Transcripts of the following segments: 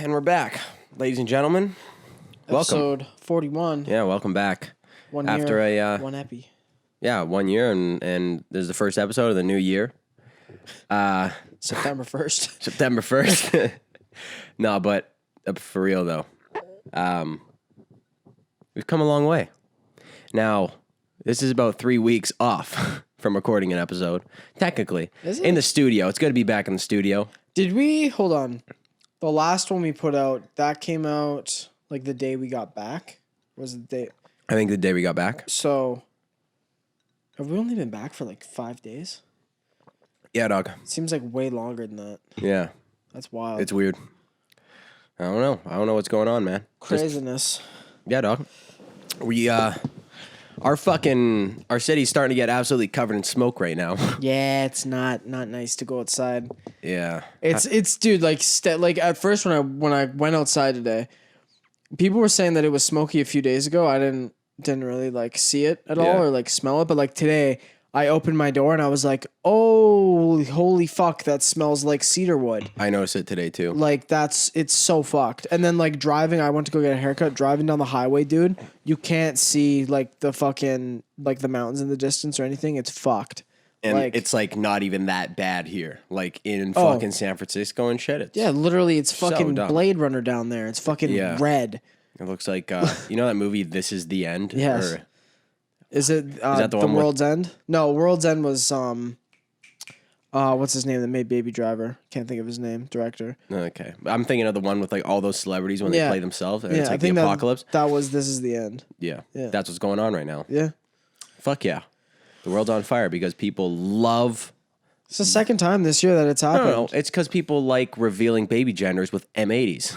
And we're back, ladies and gentlemen. Welcome. Episode 41. Yeah, welcome back. 1 After year, a 1 epi. Yeah, 1 year, and this is the first episode of the new year. September 1st. September 1st. No, but for real though, we've come a long way. Now, this is about 3 weeks off from recording an episode. Technically, Is it? in the studio. It's good to be back in the studio. Did we, hold on, the last one we put out, that came out like the day we got back? Was it the day? I think the day we got back. So, have we only been back for like 5 days? Yeah, dog. Seems like way longer than that. Yeah, That's wild. it's weird. I don't know. I don't know what's going on, man. Craziness. Yeah, dog. We our city's starting to get absolutely covered in smoke right now. Yeah, it's not nice to go outside. Yeah. It's dude, like at first when I went outside today, people were saying that it was smoky a few days ago. I didn't really like see it at all or like smell it, but like today I opened my door and I was like, "Oh, holy fuck, that smells like cedar wood." I noticed it today too. Like it's so fucked. And then like driving, I went to go get a haircut, driving down the highway, dude, you can't see like the fucking like the mountains in the distance or anything. It's fucked. And like, it's like not even that bad here. Like in fucking San Francisco and shit. It's, yeah, literally it's fucking dumb. Blade Runner down there. It's fucking red. It looks like you know that movie This Is the End? Yes. Is it that the the one with- World's End? No, World's End was what's his name that made Baby Driver? Can't think of his name. Director. Okay. I'm thinking of the one with like all those celebrities when they play themselves and it's like the apocalypse. That was This Is the End. Yeah. That's what's going on right now. Yeah. Fuck yeah. The world's on fire because people love It's the second time this year that it's happened. No, it's because people like revealing baby genders with M80s.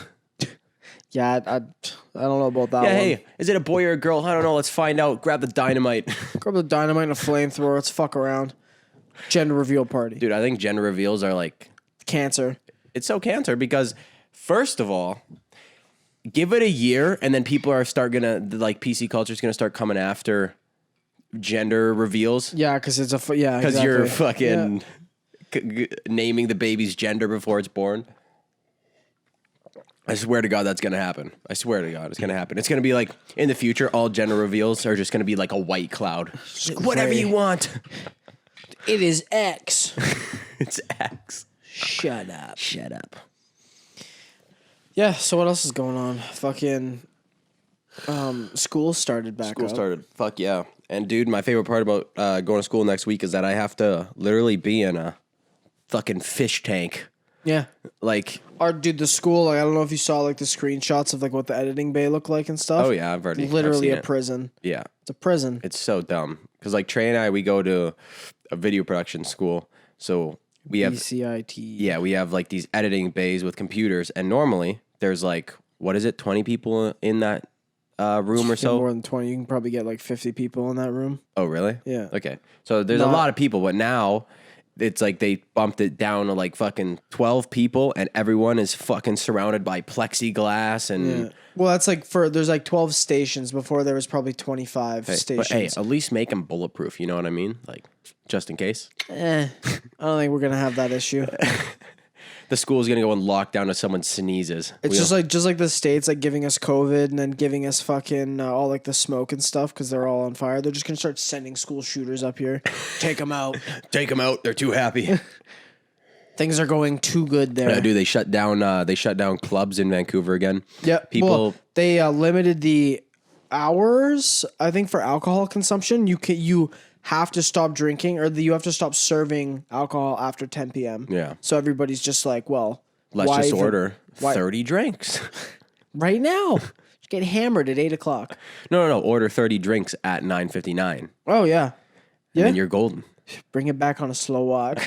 Yeah, I don't know about that Yeah, one. hey, is it a boy or a girl? I don't know. Let's find out. Grab the dynamite. Grab the dynamite and a flamethrower. Let's fuck around. Gender reveal party. Dude, I think gender reveals are like... Cancer. It's so cancer because, first of all, give it a year and then people are like PC culture is going to start coming after gender reveals. Yeah, because it's Because exactly. you're fucking naming the baby's gender before it's born. I swear to God that's going to happen. I swear to God it's going to happen. It's going to be like, in the future, all gender reveals are just going to be like a white cloud. Just whatever you want. It is X. It's X. Shut up. Shut up. Yeah, so what else is going on? Fucking school started back School up. started. Fuck yeah. And dude, my favorite part about going to school next week is that I have to literally be in a fucking fish tank. Yeah. Like, Dude, the school, like, I don't know if you saw like the screenshots of like what the editing bay looked like and stuff. oh yeah, I've Literally seen a it. prison. Yeah. It's a prison. It's so dumb. Because like Trey and I, we go to a video production school. So we have, ECIT. yeah, we have like these editing bays with computers. And normally there's like, 20 people in that room or so? More than 20. You can probably get like 50 people in that room. Oh, really? Yeah. Okay. So there's a lot of people, but now it's like they bumped it down to like fucking 12 people and everyone is fucking surrounded by plexiglass and... Yeah. Well, that's like there's like 12 stations. Before there was probably 25 stations. But hey, at least make them bulletproof. You know what I mean? Like, just in case. I don't think we're going to have that issue. The school's going to go in lockdown if someone sneezes. It's just like the states like giving us COVID and then giving us fucking all like the smoke and stuff because they're all on fire. They're just going to start sending school shooters up here. Take them out. Take them out. They're too happy. Things are going too good there. Dude, they shut down clubs in Vancouver again. Yeah, People... they limited the hours, I think, for alcohol consumption. You have to stop drinking or you have to stop serving alcohol after 10 p.m. Yeah. So everybody's just like, well, Let's why just even- order why- 30 drinks. right now. Just get hammered at 8 o'clock. No. Order 30 drinks at 9:59. Oh, yeah. And then you're golden. Bring it back on a slow walk.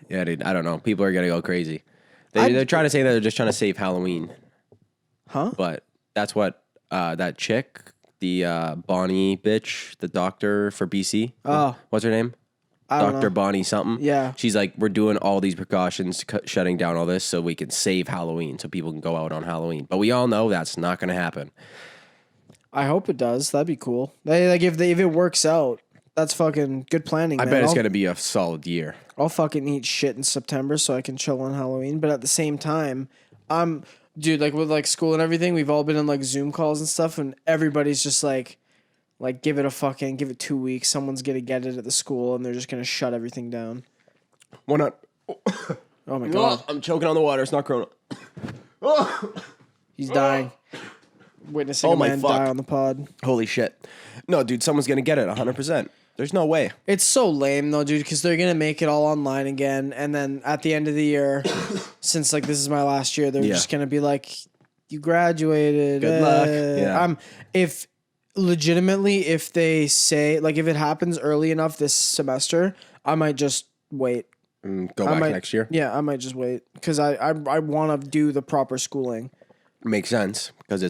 Yeah, dude. I don't know. People are gonna go crazy. They're trying to say that they're just trying to save Halloween. Huh? But that's what that chick, the Bonnie bitch, the doctor for BC. Oh. What's her name? don't Dr. know. Bonnie something. Yeah. She's like, we're doing all these precautions, shutting down all this so we can save Halloween, so people can go out on Halloween. But we all know that's not going to happen. I hope it does. That'd be cool. Like if it works out, That's fucking good planning, I man. bet it's going to be a solid year. I'll fucking eat shit in September so I can chill on Halloween. But at the same time, dude, like with like school and everything, we've all been in like Zoom calls and stuff, and everybody's just like give it 2 weeks. Someone's gonna get it at the school, and they're just gonna shut everything down. Why not? Oh my god, I'm choking on the water. It's not Corona. he's dying. Witnessing a man die on the pod. Holy shit. No, dude, someone's going to get it 100%. There's no way. It's so lame though, dude, because they're gonna make it all online again, and then at the end of the year, since like this is my last year, they're just gonna be like, "You graduated. Good luck." Yeah. If legitimately, if they say like if it happens early enough this semester, I might just wait. Go back next year. Yeah, I might just wait because I want to do the proper schooling. Makes sense because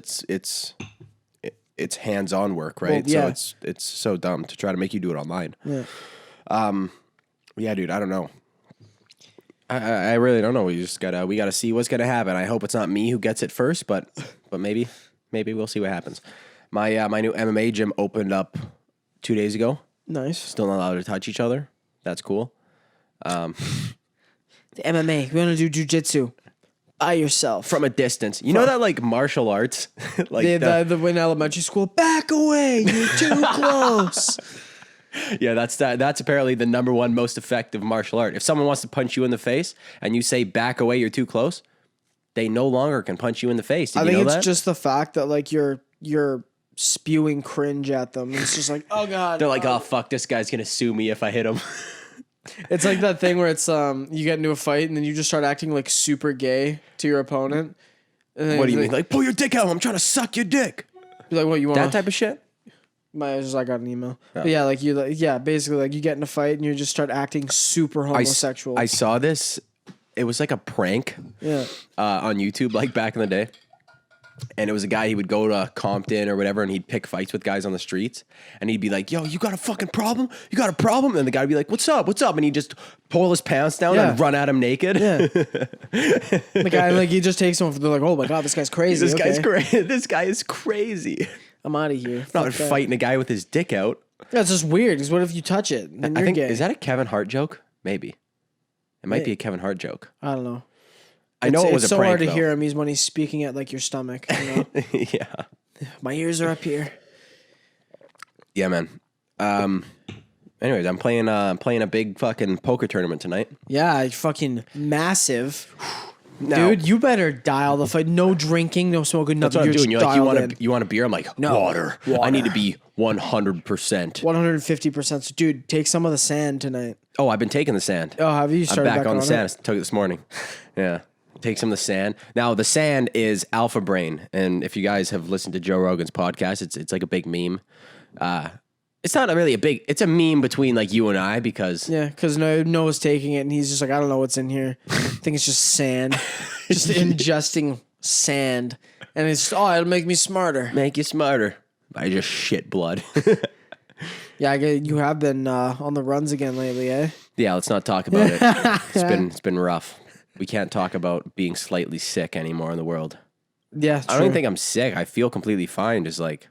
it's hands-on work, right? Well, yeah. So it's so dumb to try to make you do it online. Yeah. Yeah, dude, I don't know. I really don't know. We gotta see what's gonna happen. I hope it's not me who gets it first, but maybe we'll see what happens. My new MMA gym opened up 2 days ago. Nice. Still not allowed to touch each other. That's cool. The MMA. We want to do jujitsu. By yourself. From a distance. You know that like martial arts? Like the in elementary school, back away, you're too close. Yeah, that's apparently the number one most effective martial art. If someone wants to punch you in the face and you say back away, you're too close, they no longer can punch you in the face. Did I you think know it's that? just the fact that like you're spewing cringe at them. It's just like, oh god. They're like, oh fuck, this guy's gonna sue me if I hit him. It's like that thing where it's you get into a fight and then you just start acting like super gay to your opponent. And then What do you mean? Like, pull your dick out. I'm trying to suck your dick. Be like, what you want? That type of shit? I got an email. But yeah, like basically like you get in a fight and you just start acting super homosexual. I saw this. It was like a prank. Yeah. On YouTube, like back in the day. And it was a guy, he would go to Compton or whatever, and he'd pick fights with guys on the streets. And he'd be like, yo, you got a fucking problem? You got a problem? And the guy would be like, what's up? What's up? And he'd just pull his pants down and run at him naked. Yeah. The guy, like, he just takes him. They're like, oh my God, this guy's crazy. Guy's crazy. This guy is crazy. I'm out of here. Not fighting a guy with his dick out. That's just weird, because what if you touch it? Then you're gay. Is that a Kevin Hart joke? Maybe. It might be a Kevin Hart joke. I don't know. I know it was it's a so prank, hard to though. hear him. When he's speaking at like your stomach. You know? Yeah. My ears are up here. Yeah, man. Anyways, I'm playing a big fucking poker tournament tonight. Yeah, fucking massive. Now, dude, you better dial the fight. No drinking, no smoking, that's nothing. what I'm doing. You're like, you want a beer? I'm like, No. water. Water. I need to be 100%. 150%. So, dude, take some of the sand tonight. Oh, I've been taking the sand. Oh, have you I'm started back on the sand. it? I took it this morning. Yeah. Take some of the sand. Now, the sand is Alpha Brain. And if you guys have listened to Joe Rogan's podcast, it's like a big meme. It's not really it's a meme between like you and I because... Yeah, because Noah's taking it and he's just like, I don't know what's in here. I think it's just sand. Just ingesting sand. And it's just, it'll make me smarter. Make you smarter. I just shit blood. Yeah, you have been on the runs again lately, eh? Yeah, let's not talk about it. It's been rough. We can't talk about being slightly sick anymore in the world. Yeah, true. I don't even think I'm sick. I feel completely fine. Just like...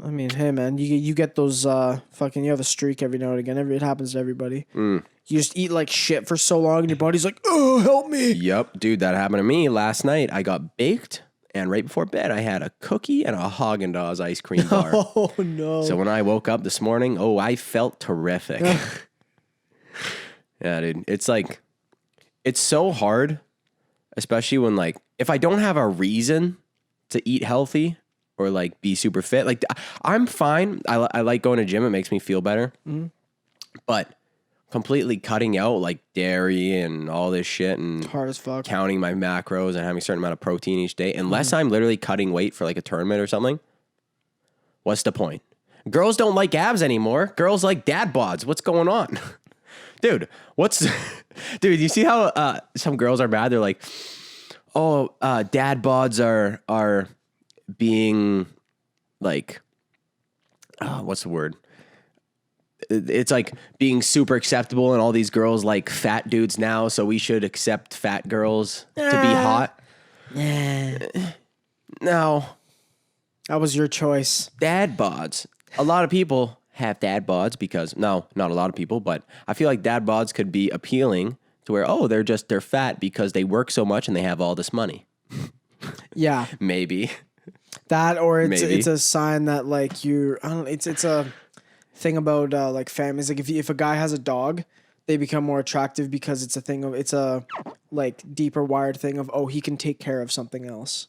I mean, hey, man, you get those you have a streak every now and again. It happens to everybody. You just eat like shit for so long and your body's like, oh, help me. Yep, dude, that happened to me last night. I got baked, and right before bed, I had a cookie and a Haagen-Dazs ice cream bar. Oh, no. So when I woke up this morning, I felt terrific. Yeah, dude, it's like, it's so hard, especially when like, if I don't have a reason to eat healthy or like be super fit, like I'm fine. I like going to gym. It makes me feel better. Mm-hmm. But completely cutting out like dairy and all this shit and hard as fuck, counting my macros and having a certain amount of protein each day, unless I'm literally cutting weight for like a tournament or something, what's the point? Girls don't like abs anymore. Girls like dad bods. What's going on? Dude, dude, you see how some girls are mad? They're like, dad bods are being like, what's the word? It's like being super acceptable, and all these girls like fat dudes now, so we should accept fat girls to be hot. No. That was your choice. Dad bods. A lot of people have dad bods because no, not a lot of people, but I feel like dad bods could be appealing to where, oh, they're fat because they work so much and they have all this money. Yeah. Maybe. That, or Maybe. it's a sign that like you're, I don't know, it's a thing about like families. Like if a guy has a dog, they become more attractive because it's a like deeper wired thing of, oh, he can take care of something else.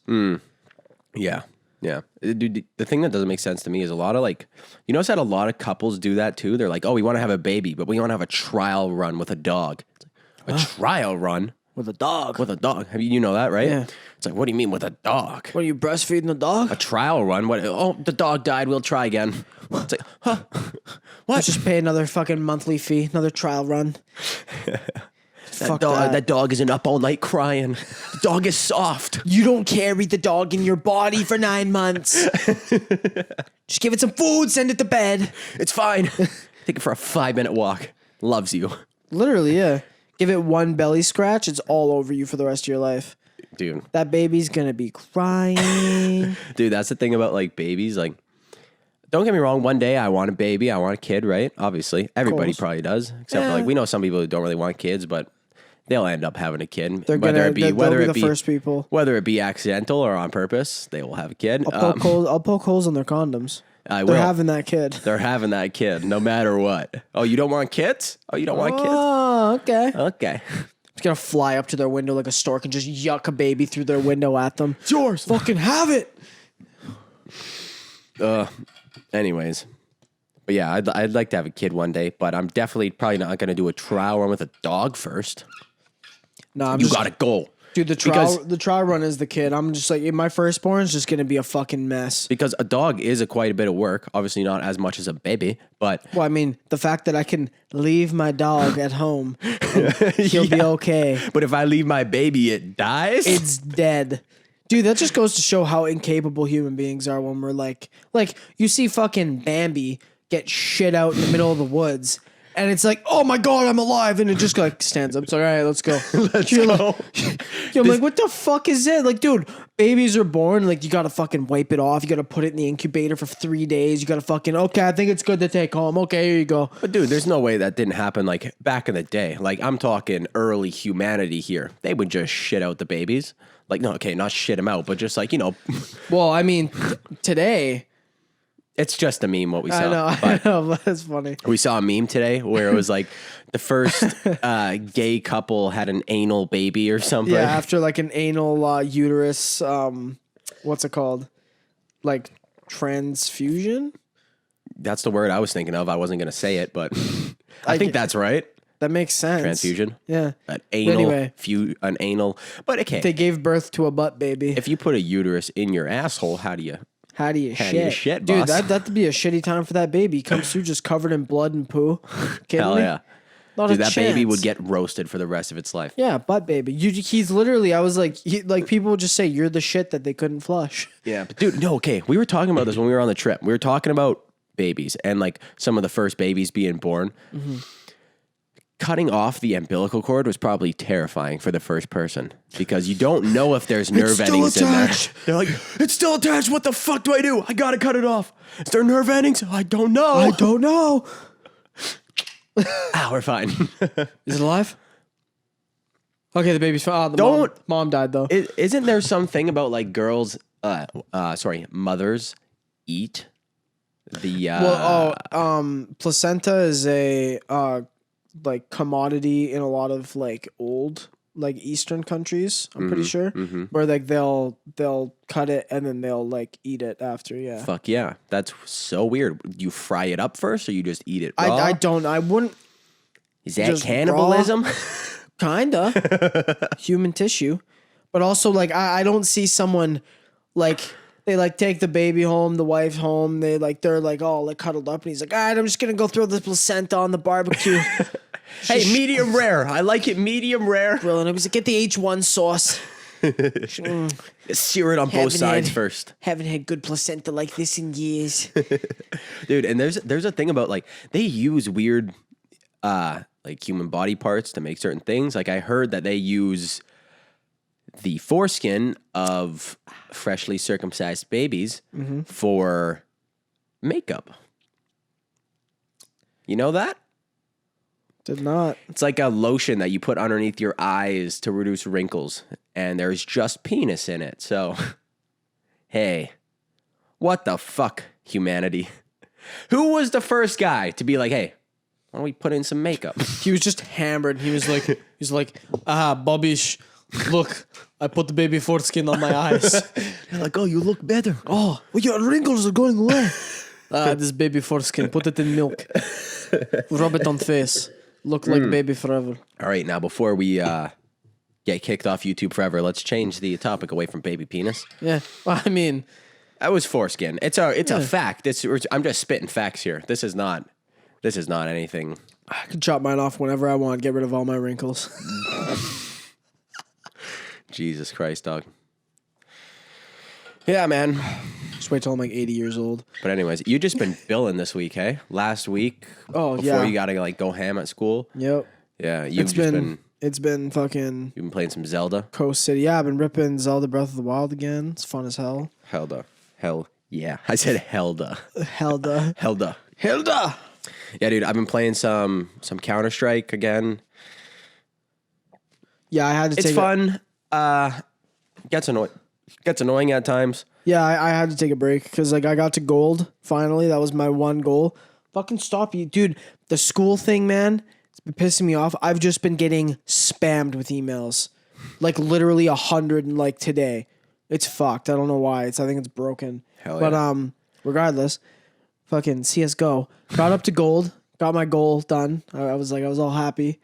Yeah. Yeah. Dude, the thing that doesn't make sense to me is a lot of like, you notice that a lot of couples do that too. They're like, oh, we want to have a baby, but we want to have a trial run with a dog. A trial run? With a dog. With a dog. You know that, right? Yeah. It's like, what do you mean with a dog? What, are you breastfeeding the dog? A trial run? What? Oh, the dog died. We'll try again. It's like, huh? What? Let's just pay another fucking monthly fee, another trial run. That dog isn't up all night crying. The dog is soft. You don't carry the dog in your body for 9 months. Just give it some food, send it to bed. It's fine. Take it for a 5-minute walk. Loves you. Literally, yeah. Give it one belly scratch, it's all over you for the rest of your life. Dude. That baby's gonna be crying. Dude, that's the thing about like babies. Like, don't get me wrong. One day I want a baby. I want a kid, right? Obviously. Everybody probably does. Except for like, we know some people who don't really want kids, but they'll end up having a kid. They'll be the first people. Whether it be accidental or on purpose, they will have a kid. I'll poke holes in their condoms. They're having that kid. They're having that kid, no matter what. Oh, you don't want kids? Oh, you don't want kids? Oh, okay. Okay. It's gonna fly up to their window like a stork and just yuck a baby through their window at them. It's yours. Fucking have it. Anyways. But yeah, I'd like to have a kid one day, but I'm definitely probably not going to do a trial run with a dog first. No, you got to go. Dude, the trial run is the kid. I'm just like, my firstborn is just going to be a fucking mess. Because a dog is quite a bit of work. Obviously not as much as a baby, but... Well, I mean, the fact that I can leave my dog at home and he'll be okay. But if I leave my baby, it dies? It's dead. Dude, that just goes to show how incapable human beings are when we're like you see fucking Bambi get shit out in the middle of the woods. And it's like, oh my God, I'm alive. And it just like stands up. It's like, all right, let's go. Let's go. I'm like, what the fuck is it? Like, dude, babies are born. Like, you got to fucking wipe it off. You got to put it in the incubator for 3 days. You got to fucking, okay, I think it's good to take home. Okay, here you go. But dude, there's no way that didn't happen like back in the day. Like, I'm talking early humanity here. They would just shit out the babies. Like, no, okay, not shit them out, but just like, Well, I mean, today... It's just a meme what we saw. I know, but it's funny. We saw a meme today where it was like the first gay couple had an anal baby or something. Yeah, after like an anal uterus, what's it called? Like transfusion? That's the word I was thinking of. I wasn't going to say it, but I think that's right. That makes sense. Transfusion. Yeah. An anal, anyway, an anal. But okay. They gave birth to a butt baby. If you put a uterus in your asshole, how do you shit, dude? boss? That'd be a shitty time for that baby. He comes through just covered in blood and poo. Hell me? yeah. Dude, that baby would get roasted for the rest of its life. Yeah, butt baby. He's literally. I was like, people would just say you're the shit that they couldn't flush. Yeah, but dude, no, okay. We were talking about this when we were on the trip. We were talking about babies and like some of the first babies being born. Mm-hmm. Cutting off the umbilical cord was probably terrifying for the first person because you don't know if there's nerve endings in there. They're like, it's still attached. What the fuck do I do? I gotta cut it off. Is there nerve endings? I don't know. We're fine. Is it alive? Okay, the baby's fine. Mom died though. Isn't there something about like girls? Mothers eat the. Placenta is a like commodity in a lot of like old like Eastern countries. I'm pretty sure where like they'll cut it and then they'll like eat it after. Yeah. Fuck yeah, that's so weird. You fry it up first, or you just eat it raw? I wouldn't. Is that cannibalism? Kinda. Human tissue, but also like I don't see someone like. They like take the baby home, the wife home. They're like all like cuddled up, and he's like, all right, I'm just gonna go throw the placenta on the barbecue. Hey, medium rare. I like it medium rare. Brilliant. I was like, get the H1 sauce. Sear it on both sides first. Haven't had good placenta like this in years. Dude, and there's a thing about like they use weird like human body parts to make certain things. Like I heard that they use the foreskin of freshly circumcised babies for makeup. You know that? Did not. It's like a lotion that you put underneath your eyes to reduce wrinkles, and there's just penis in it. So, hey, what the fuck, humanity? Who was the first guy to be like, hey, why don't we put in some makeup? He was just hammered. He was like, Bobbish, look, I put the baby foreskin on my eyes. They're like, oh, you look better. Oh, well, your wrinkles are going away. This baby foreskin, put it in milk. Rub it on face. Look like baby forever. All right, now before we get kicked off YouTube forever, let's change the topic away from baby penis. Yeah, well, I mean, That was foreskin. It's a fact. I'm just spitting facts here. This is not anything. I can chop mine off whenever I want. Get rid of all my wrinkles. Jesus Christ, dog. Yeah, man. Just wait till I'm like 80 years old. But anyways, you just been billing this week, hey? Last week. Oh, before yeah. you got to like go ham at school. Yep. Yeah, It's been fucking you've been playing some Zelda. Coast City. Yeah, I've been ripping Zelda Breath of the Wild again. It's fun as hell. Hell yeah. I said Helda. Helda. Helda. Yeah, dude, I've been playing some Counter-Strike again. Yeah, I had to take It's fun. Gets annoying at times. Yeah, I had to take a break because like I got to gold finally. That was my one goal. Fucking stop you, dude. The school thing, man, it's been pissing me off. I've just been getting spammed with emails, like literally 100 and like today. It's fucked. I don't know why. I think it's broken. Hell yeah. But regardless, fucking CS:GO got up to gold. Got my goal done. I was all happy.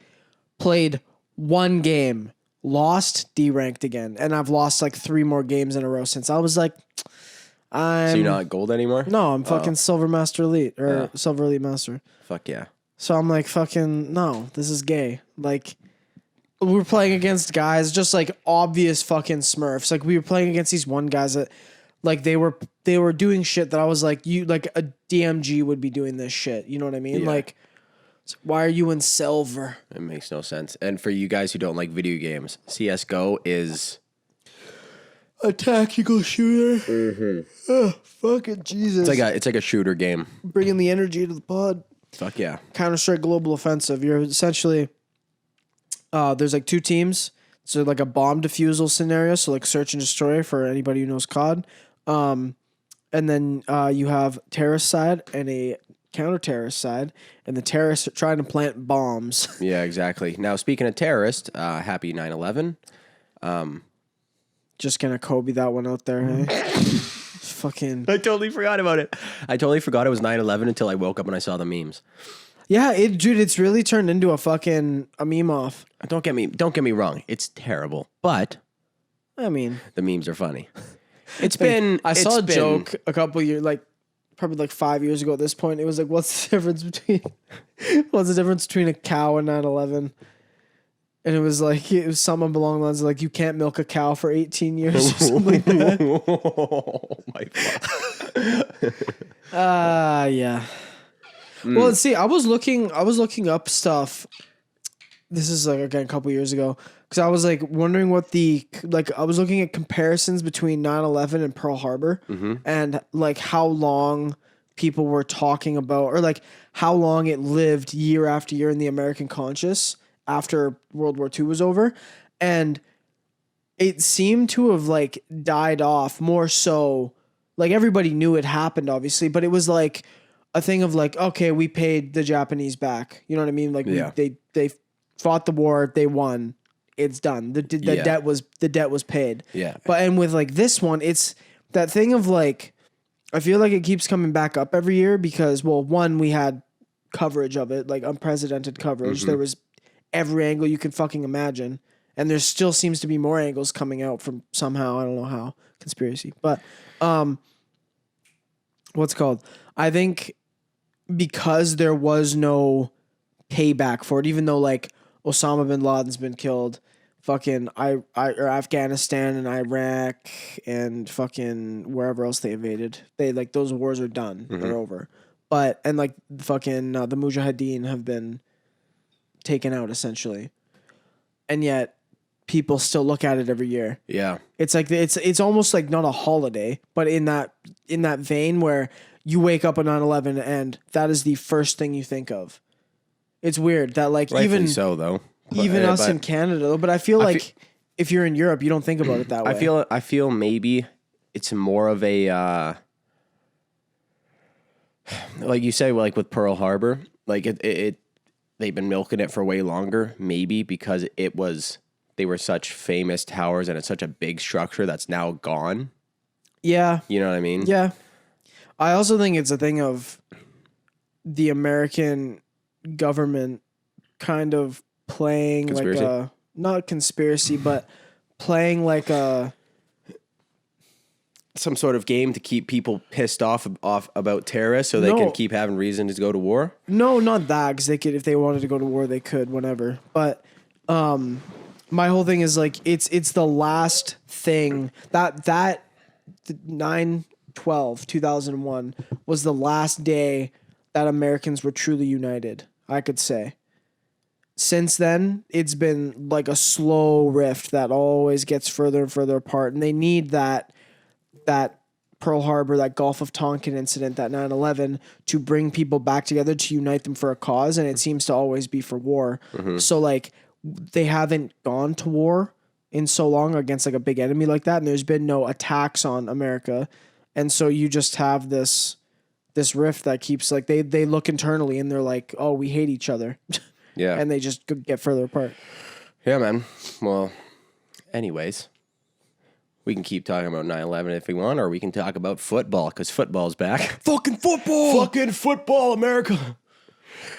Played one game. Lost, deranked again. And I've lost like 3 more games in a row since. I was like, So you're not gold anymore? No, I'm fucking Silver Master Elite or Silver Elite Master. Fuck yeah. So I'm like, fucking, no, this is gay. Like, we were playing against guys, just like obvious fucking Smurfs. Like, we were playing against these one guys that, like, they were doing shit that I was like, like a DMG would be doing this shit. You know what I mean? Yeah. Like, why are you in silver? It makes no sense. And for you guys who don't like video games, CS:GO is A tactical shooter. Mm-hmm. Oh, fucking Jesus. it's like a shooter game. Bringing the energy to the pod. Fuck yeah. Counter-Strike Global Offensive. You're essentially, there's like 2 teams. So like a bomb defusal scenario. So like search and destroy for anybody who knows COD. And then you have terrorist side and a counter-terrorist side. And the terrorists are trying to plant bombs. Yeah, exactly. Now, speaking of terrorists, happy 9/11. Just gonna Kobe that one out there, hey? Fucking. I totally forgot about it. I totally forgot it was 9/11 until I woke up and I saw the memes. Yeah, dude, it's really turned into a meme off. Don't get me wrong. It's terrible, but I mean, the memes are funny. I saw a joke a couple years, like probably like 5 years ago at this point. It was like, what's the difference between a cow and 9/11? And it was someone along the lines of like, you can't milk a cow for 18 years or something like that. Oh my god. Yeah. Well, let's see. I was looking up stuff. This is like again a couple years ago because I was like wondering what I was looking at comparisons between 9/11 and Pearl Harbor and like how long people were talking about or like how long it lived year after year in the American conscious after World War II was over, and it seemed to have like died off more so. Like everybody knew it happened, obviously, but it was like a thing of like, okay, we paid the Japanese back. You know what I mean? Like they fought the war, they won, it's done. The debt was paid. Yeah. But and with like this one, it's that thing of like, I feel like it keeps coming back up every year because, well, one, we had coverage of it, like unprecedented coverage. There was every angle you could fucking imagine. And there still seems to be more angles coming out from somehow, I don't know how, conspiracy. But what's it called? I think because there was no payback for it, even though like Osama bin Laden's been killed, fucking or Afghanistan and Iraq and fucking wherever else they invaded, they like those wars are done, they're over. But and like fucking the Mujahideen have been taken out essentially, and yet people still look at it every year. Yeah, it's like it's almost like not a holiday, but in that vein where you wake up on 9/11 and that is the first thing you think of. It's weird that like Rightfully even so though. even us in Canada, but I feel like if you're in Europe, you don't think about it that way. I feel maybe it's more of a like you say, like with Pearl Harbor, like it they've been milking it for way longer, maybe because they were such famous towers and it's such a big structure that's now gone. Yeah. You know what I mean? Yeah. I also think it's a thing of the American government kind of playing Conspiracy? like a, not conspiracy, but playing like a, some sort of game to keep people pissed off about terrorists so they can keep having reason to go to war? no, not that, because they could, if they wanted to go to war, they could, whenever. But my whole thing is like, it's the last thing that 9/12/2001 was the last day that Americans were truly united, I could say. Since then, it's been like a slow rift that always gets further and further apart, and they need that Pearl Harbor, that Gulf of Tonkin incident, that 9/11 to bring people back together, to unite them for a cause, and it seems to always be for war. Mm-hmm. So like they haven't gone to war in so long against like a big enemy like that, and there's been no attacks on America, and so you just have this rift that keeps like they look internally and they're like, oh, we hate each other. Yeah. And they just get further apart. Yeah, man. Well, anyways, we can keep talking about 9/11 if we want, or we can talk about football because football's back. Fucking football! Fucking football, America.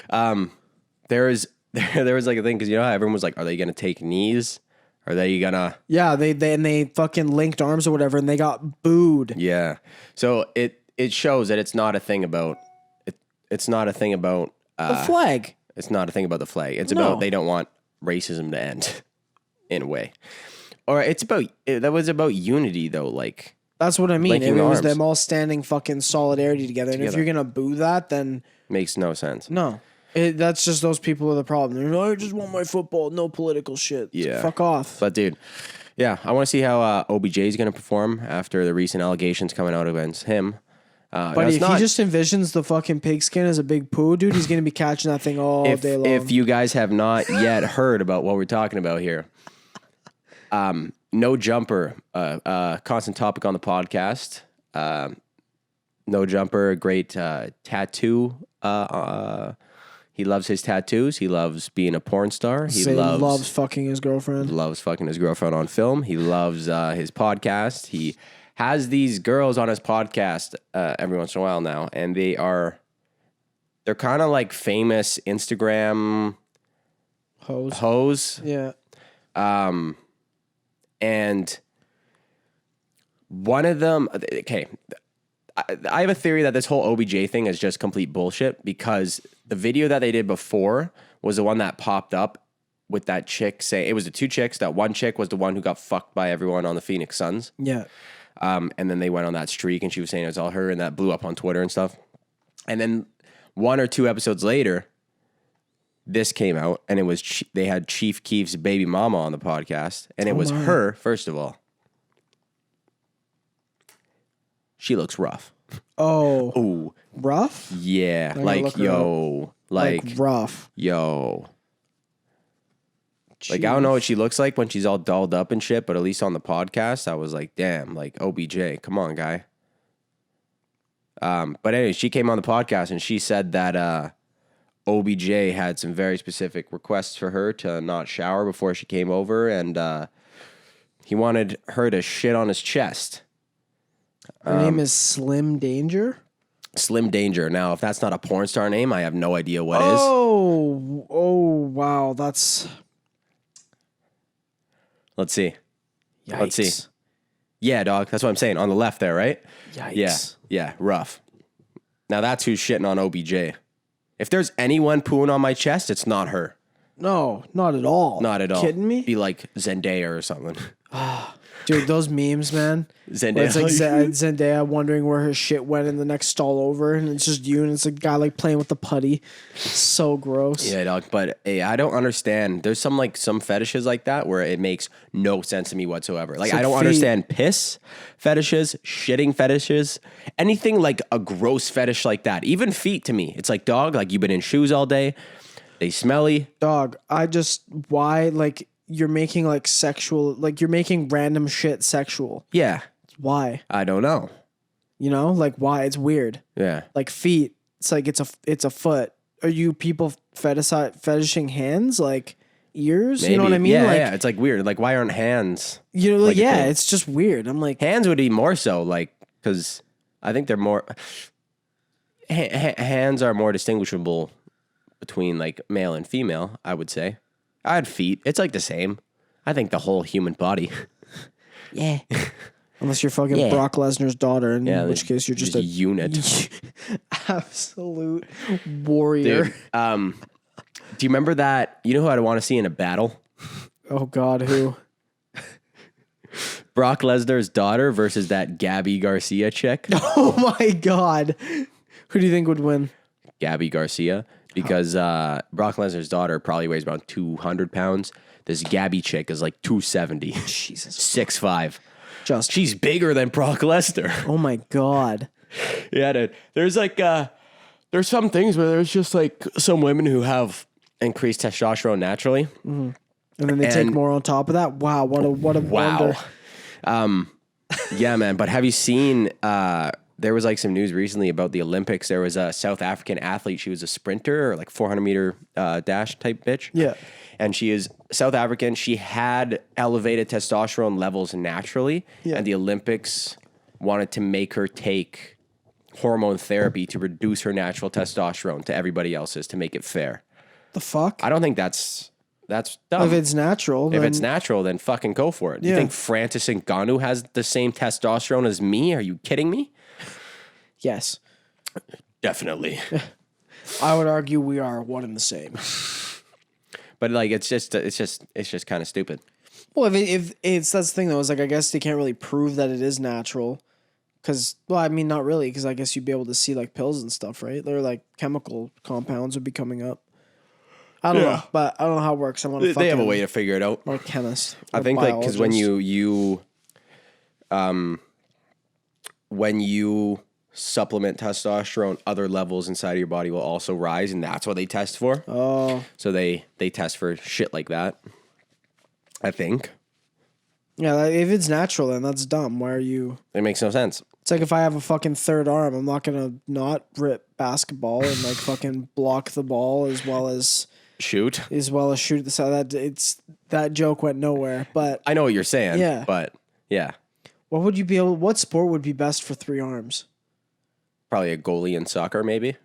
There was like a thing because you know how everyone was like, are they gonna take knees? Are they gonna? Yeah, they fucking linked arms or whatever, and they got booed. Yeah. So it shows that it's not a thing about it's not a thing about The flag. It's not a thing about the flag. It's No. about they don't want racism to end in a way. Or that was about unity though, like That's what I mean. linking It was arms. them all standing fucking solidarity together. And if you're gonna boo that, then makes no sense. no. That's just those people are the problem. They're like, I just want my football, no political shit. Yeah. Fuck off. But dude, yeah, I want to see how OBJ is going to perform after the recent allegations coming out against him. But if he just envisions the fucking pigskin as a big poo, dude, he's gonna be catching that thing all day long. If you guys have not yet heard about what we're talking about here, No Jumper, constant topic on the podcast. No Jumper, great tattoo. He loves his tattoos. He loves being a porn star. He loves fucking his girlfriend. Loves fucking his girlfriend on film. He loves his podcast. He has these girls on his podcast every once in a while now, and they're kind of like famous Instagram hoes. Yeah. And one of them, okay, I have a theory that this whole OBJ thing is just complete bullshit because the video that they did before was the one that popped up with that chick saying, it was the two chicks. That one chick was the one who got fucked by everyone on the Phoenix Suns. Yeah. And then they went on that streak and she was saying it was all her and that blew up on Twitter and stuff. And then 1 or 2 episodes later, this came out and it was, they had Chief Keef's baby mama on the podcast and it was her, first of all. She looks rough. Oh. Ooh. Rough? Yeah. Like, yo. Like rough. Yo. Jeez. Like, I don't know what she looks like when she's all dolled up and shit, but at least on the podcast, I was like, damn, like, OBJ, come on, guy. But anyway, she came on the podcast and she said that OBJ had some very specific requests for her to not shower before she came over, and he wanted her to shit on his chest. Her name is Slim Danger? Slim Danger. Now, if that's not a porn star name, I have no idea what is. Oh, wow. That's... Let's see. Yikes. Let's see. Yeah, dog. That's what I'm saying. On the left there, right? Yikes. Yeah. Rough. Now that's who's shitting on OBJ. If there's anyone pooing on my chest, it's not her. No, not at all. Not at all. Kidding me? Be like Zendaya or something. Dude, those memes, man. Zendaya. Where it's like Zendaya wondering where her shit went in the next stall over, and it's just you, and it's a guy like playing with the putty. So gross. Yeah, dog. But hey, I don't understand. There's some fetishes like that where it makes no sense to me whatsoever. Like I don't understand piss fetishes, shitting fetishes, anything like a gross fetish like that. Even feet to me. It's like, dog, like you've been in shoes all day. They smelly. Dog, why, like, you're making, like, sexual, like, you're making random shit sexual. Yeah. Why? I don't know. You know? Like, why? It's weird. Yeah. Like, feet, it's like, it's a foot. Are you people fetishing hands? Like, ears? Maybe. You know what I mean? Yeah, like, yeah. It's like weird. Like, why aren't hands? You know, like yeah, it's just weird. I'm like... Hands would be more so, like, because I think they're more... hands are more distinguishable between like male and female, I would say. I had feet. It's like the same. I think the whole human body. Yeah. Unless you're fucking Brock Lesnar's daughter, in which case you're just a unit. Absolute warrior. Dude, do you remember that? You know who I'd want to see in a battle? Oh God, who? Brock Lesnar's daughter versus that Gabby Garcia chick. Oh my God. Who do you think would win? Gabby Garcia. Because Brock Lesnar's daughter probably weighs around 200 pounds. This Gabby chick is like 270. Jesus. 6'5". Just. She's bigger than Brock Lesnar. Oh my God. Yeah, dude. There's like, there's some things where there's just like some women who have increased testosterone naturally. Mm-hmm. And then they take more on top of that. Wow. What a wonder. Yeah, man. But have you seen, there was like some news recently about the Olympics. There was a South African athlete. She was a sprinter or like 400 meter dash type bitch. Yeah. And she is South African. She had elevated testosterone levels naturally. Yeah. And the Olympics wanted to make her take hormone therapy to reduce her natural testosterone to everybody else's to make it fair. The fuck? I don't think that's dumb. If it's natural. If it's natural, then fucking go for it. Yeah. You think Francis Ngannou has the same testosterone as me? Are you kidding me? Yes. Definitely. I would argue we are one and the same. But like it's just kind of stupid. Well, if it's that's the thing though, is like I guess they can't really prove that it is natural. Cause I mean not really, because I guess you'd be able to see like pills and stuff, right? They're like chemical compounds would be coming up. I don't know, but I don't know how it works. They have a way to figure it out. I'm a chemist. I think like because when you supplement testosterone, other levels inside of your body will also rise, and that's what they test for. Oh, so they test for shit like that. I think. Yeah, like, if it's natural, then that's dumb. Why are you? It makes no sense. It's like if I have a fucking third arm, I'm not gonna not rip basketball and like fucking block the ball as well as shoot the side. That joke went nowhere. But I know what you're saying. Yeah, but yeah. What sport would be best for 3 arms? Probably a goalie in soccer, maybe.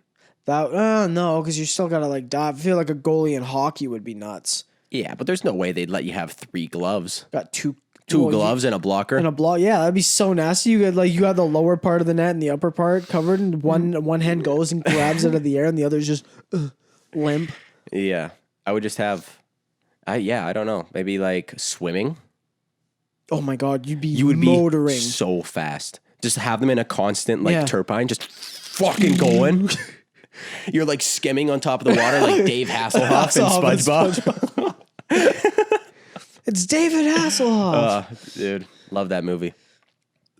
No, because you still gotta like dive. I feel like a goalie in hockey would be nuts. Yeah, but there's no way they'd let you have 3 gloves. Got two gloves and a blocker. And a block, yeah, that'd be so nasty. You got the lower part of the net and the upper part covered, and one hand goes and grabs it out of the air, and the other's just limp. Yeah, I would just have. I don't know. Maybe like swimming. Oh my God, you would motoring be so fast. Just have them in a constant turbine, just fucking going. You're like skimming on top of the water like Dave Hasselhoff in SpongeBob. It's David Hasselhoff. Dude, love that movie.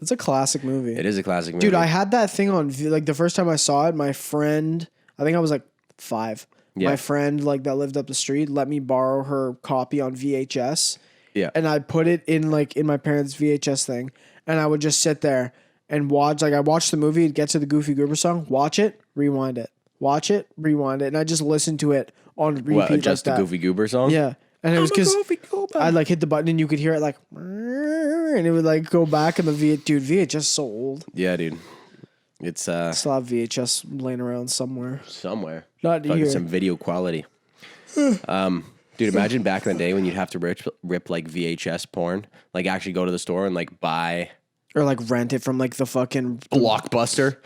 It's a classic movie. It is a classic movie. Dude, I had that thing on, like the first time I saw it, my friend, I think I was like 5. Yeah. My friend like that lived up the street let me borrow her copy on VHS. Yeah. And I put it in like in my parents' VHS thing, and I would just sit there and watch. Like I watched the movie, get to the Goofy Goober song, watch it, rewind it, watch it, rewind it, and I just listened to it on repeat. What, just the Goofy Goober song? Yeah. And it was because I like hit the button and you could hear it like, and it would like go back and VHS so old. Yeah, dude. It's still have VHS laying around somewhere. Not here. Some video quality. Dude, imagine back in the day when you'd have to rip like VHS porn, like actually go to the store and like buy Or like rent it from like the fucking Blockbuster,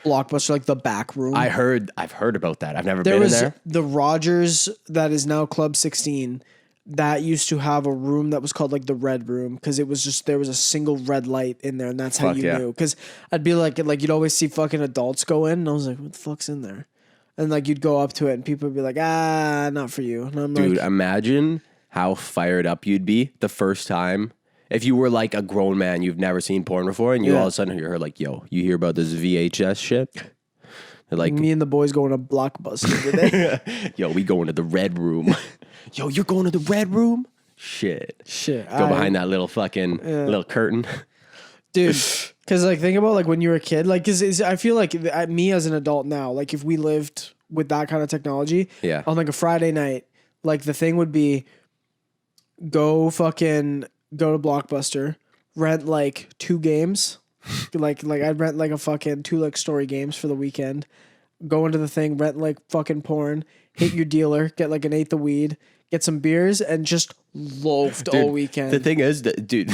like the back room. I've heard about that. I've never There been was in there. the Rogers that is now Club 16. That used to have a room that was called like the red room because it was just there was a single red light in there and that's how Fuck you yeah. knew. Because I'd be like you'd always see fucking adults go in and I was like, what the fuck's in there? And like you'd go up to it and people would be like, not for you. And I'm Dude, like, imagine how fired up you'd be the first time. If you were like a grown man, you've never seen porn before, and you all of a sudden you heard like, yo, you hear about this VHS shit? They're like, me and the boys going to Blockbuster today. yo, we going to the red room. Yo, you're going to the red room? Shit. Go behind that little fucking little curtain. Dude, because like think about like when you were a kid, like because I feel like me as an adult now, like if we lived with that kind of technology, on like a Friday night, like the thing would be go to Blockbuster, rent like 2 games, like I'd rent like a fucking 2 like story games for the weekend, go into the thing, rent like fucking porn, hit your dealer, get like an eighth of weed, get some beers, and just loafed all weekend. The thing is, that, dude,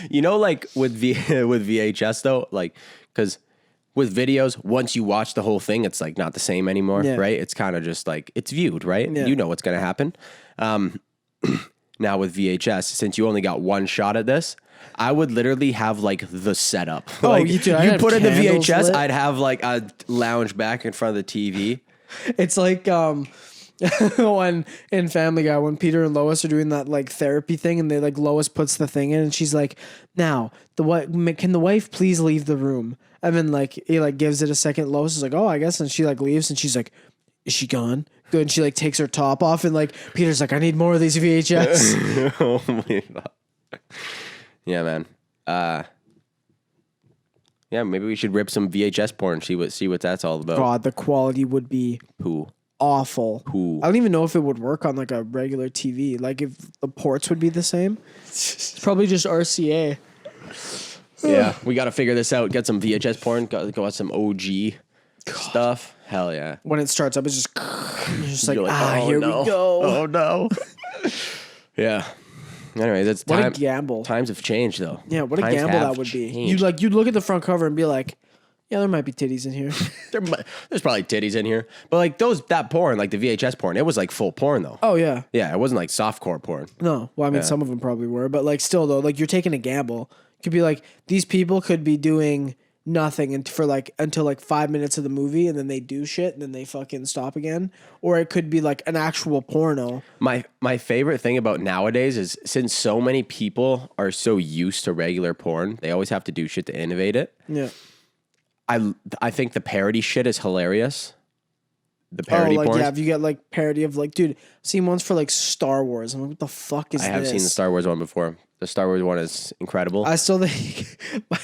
you know, like with VHS though, like because with videos, once you watch the whole thing, it's like not the same anymore, right? It's kind of just like it's viewed, right? Yeah. You know what's gonna happen. Now with VHS, since you only got one shot at this, I would literally have like the setup. Like you you put in the VHS, lit. I'd have like a lounge back in front of the TV. It's like when in Family Guy when Peter and Lois are doing that like therapy thing and they like Lois puts the thing in and she's like, now can the wife please leave the room? And then like he like gives it a second. Lois is like, oh, I guess, and she like leaves and she's like, is she gone? Good. And she like takes her top off and like Peter's like, I need more of these VHS. Oh my God. Yeah, man. Yeah, maybe we should rip some VHS porn. See what that's all about. God, the quality would be awful. I don't even know if it would work on like a regular TV. Like if the ports would be the same. It's probably just RCA. Yeah, we got to figure this out. Get some VHS porn. Go watch some OG stuff. Hell yeah. When it starts up, it's just like, oh, here no. we go. Oh no. Yeah. Anyways, it's what a gamble. Times have changed though. Yeah, what a gamble that would be. You'd look at the front cover and be like, yeah, there might be titties in here. There's probably titties in here. But like that porn, like the VHS porn, it was like full porn though. Oh yeah. Yeah, it wasn't like softcore porn. No. Well, I mean some of them probably were, but like still though, like you're taking a gamble. It could be like these people could be doing nothing until like 5 minutes of the movie and then they do shit and then they fucking stop again. Or it could be like an actual porno. My favorite thing about nowadays is since so many people are so used to regular porn, they always have to do shit to innovate it. Yeah. I think the parody shit is hilarious. The parody porn. Yeah, if you get like parody of like, dude, I've seen ones for like Star Wars. I'm like, what the fuck is this? I have seen the Star Wars one before. The Star Wars one is incredible. I still think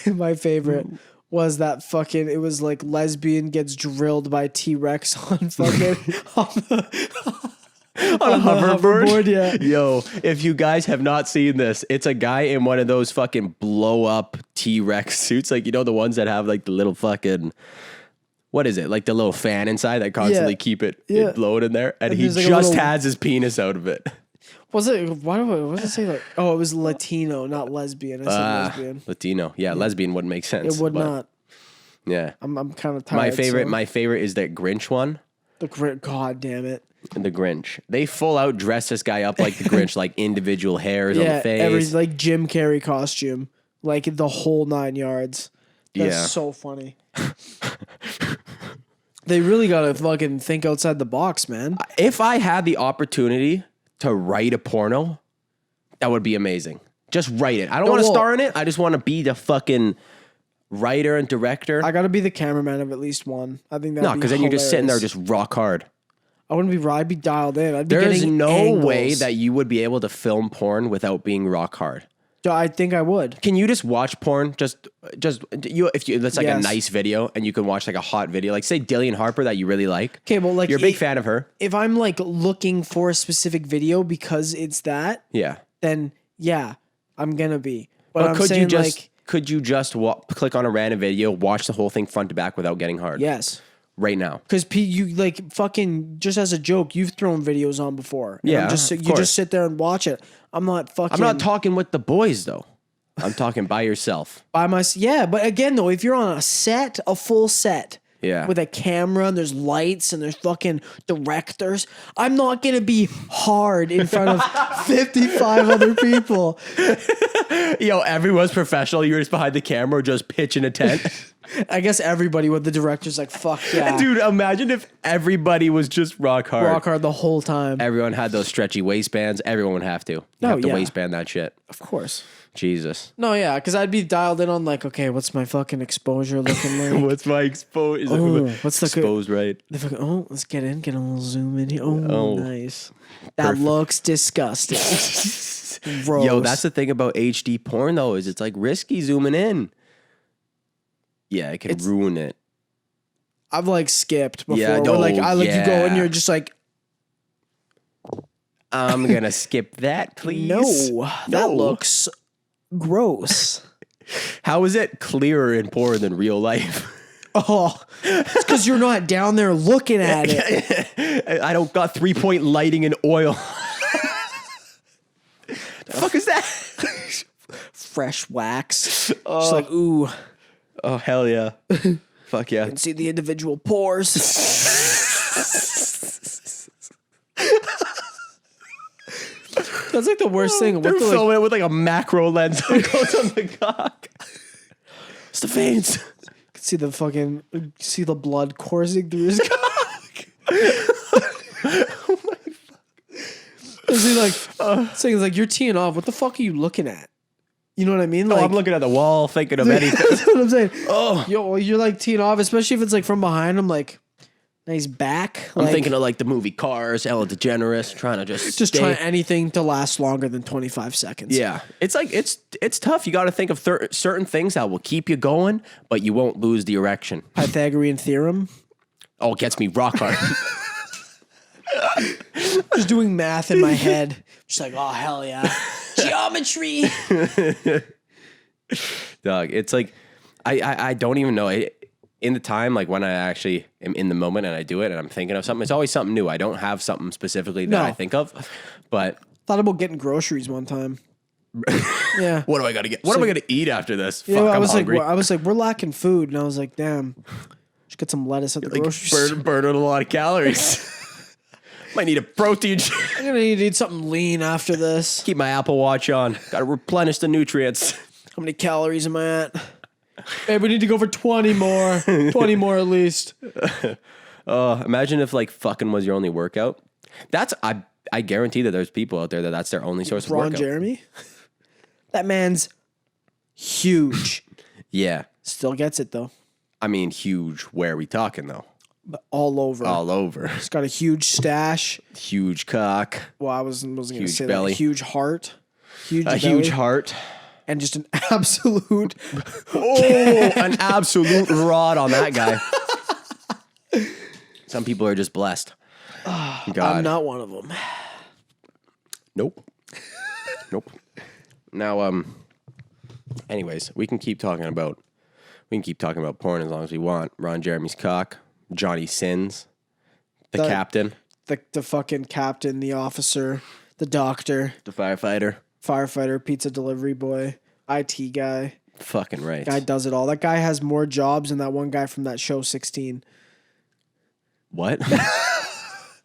my favorite was that fucking, it was like lesbian gets drilled by T-Rex on fucking on a hoverboard. Yeah. Yo, if you guys have not seen this, it's a guy in one of those fucking blow up T-Rex suits. Like, you know, the ones that have like the little fucking, what is it? Like the little fan inside that constantly keep it blowed in there. And he like just has his penis out of it. Was it, what does it say? Like, oh, it was Latino, not lesbian. I said lesbian. Latino. Yeah, lesbian wouldn't make sense. It would not. Yeah. I'm kind of tired. My favorite is that Grinch one. God damn it. The Grinch. They full out dress this guy up like the Grinch, like individual hairs on the face. Every like Jim Carrey costume, like the whole 9 yards. That's so funny. They really gotta fucking think outside the box, man. If I had the opportunity to write a porno, that would be amazing. Just write it. I don't want to star in it. I just want to be the fucking writer and director. I gotta be the cameraman of at least one. I think that. No, because then you're just sitting there, just rock hard. I wouldn't be. I'd be dialed in. I'd be There's getting no angles. way that you would be able to film porn without being rock hard. I think I would. Can you just watch porn? Just if that's like a nice video, and you can watch like a hot video, like say Dillian Harper that you really like. Okay, well, like you're a big fan of her. If I'm like looking for a specific video because it's that, then yeah, I'm gonna be. But could you just click on a random video, watch the whole thing front to back without getting hard? Yes. Right now, because you like fucking just as a joke, you've thrown videos on before. Yeah, you just sit there and watch it. I'm not talking with the boys though. I'm talking by yourself. By yeah, but again though, if you're on a full set, Yeah. with a camera and there's lights and there's fucking directors, I'm not gonna be hard in front of 55 other people. Yo, everyone's professional. You're just behind the camera, just pitching a tent. I guess everybody with the director's like, fuck yeah. Dude, imagine if everybody was just rock hard. Rock hard the whole time. Everyone had those stretchy waistbands. Everyone would have to. You Oh, have to yeah. waistband that shit. Of course. Jesus. No, yeah, because I'd be dialed in on like, okay, what's my fucking exposure looking like? What's my exposed? What's the exposed right? The fucking, let's get a little zoom in here. Oh, Oh. nice. That Perfect. looks disgusting. Gross. Yo, that's the thing about HD porn though, is it's like risky zooming in. Yeah, it could ruin it. I've like skipped before. Yeah, where, like no, I like you go and yeah. you're just like, I'm gonna skip that, please. no, that looks gross. How is it clearer in porn than real life? Oh, it's because you're not down there looking at it. I don't got 3-point lighting and oil. The fuck is that? Fresh wax. Just like, ooh, Oh hell yeah! Fuck yeah! can see the individual pores. That's like the worst thing. They're What the, like, filming it with like a macro lens that goes on the cock. It's the veins. see the fucking see the blood coursing through his cock. Oh my fuck! Is he like saying like you're teeing off? What the fuck are you looking at? You know what I mean? No, Like, I'm looking at the wall, thinking of anything. that's what I'm saying. Oh, Yo, you're like teeing off, especially if it's like from behind. I'm like, nice back. I'm Like, thinking of like the movie Cars, Ellen DeGeneres, trying to just stay. trying anything to last longer than 25 seconds. Yeah, it's like it's tough. You got to think of certain things that will keep you going, but you won't lose the erection. Pythagorean theorem. Oh, it gets me rock hard. Just doing math in my head. Just like, oh hell yeah, geometry. Dog, it's like I don't even know. In the time, like when I actually am in the moment and I do it and I'm thinking of something, it's always something new. I don't have something specifically that No. I think of, but Thought about getting groceries one time. Yeah. what do I got to get? What am I going to eat after this? Yeah, Fuck, I I'm was hungry. like, we're lacking food, and I was like, damn, just get some lettuce at the grocery store. burning a lot of calories. Might need a protein shake. I'm gonna need to eat something lean after this. Keep my Apple Watch on. Got to replenish the nutrients. How many calories am I at? Hey, we need to go for 20 more. 20 more at least. Imagine if like fucking was your only workout. I guarantee that there's people out there that's their only source of Ron workout. Jeremy? That man's huge. Yeah. Still gets it though. I mean, huge. Where are we talking though? But all over. All over. He's got a huge stash. Huge cock. Well, I wasn't gonna Huge say belly. that. A huge heart. Huge A belly, huge heart. and just an absolute Oh, an absolute rod on that guy. Some people are just blessed. God. I'm not one of them. Nope. Nope. Now, anyways, we can keep talking about porn as long as we want. Ron Jeremy's cock, Johnny Sins, the captain, The fucking captain, the officer, the doctor, the firefighter. firefighter, pizza delivery boy, IT guy. Fucking right. Guy does it all. That guy has more jobs than that one guy from that show 16. What?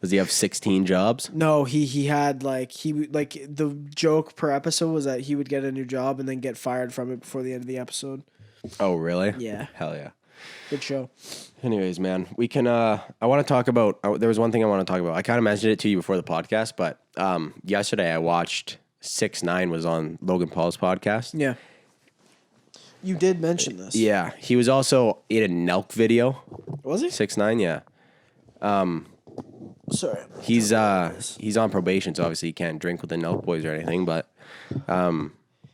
Does he have 16 jobs? No, he had the joke per episode was that he would get a new job and then get fired from it before the end of the episode. Oh, really? Yeah. Hell yeah. Good show. Anyways, man, we can. I want to talk about. There was one thing I want to talk about. I kind of mentioned it to you before the podcast, but yesterday I watched 6ix9ine was on Logan Paul's podcast. Yeah. You did mention this. Yeah, he was also in a Nelk video. Was he? 6ix9ine, yeah. Sorry. He's on probation, so obviously he can't drink with the Nelk boys or anything. But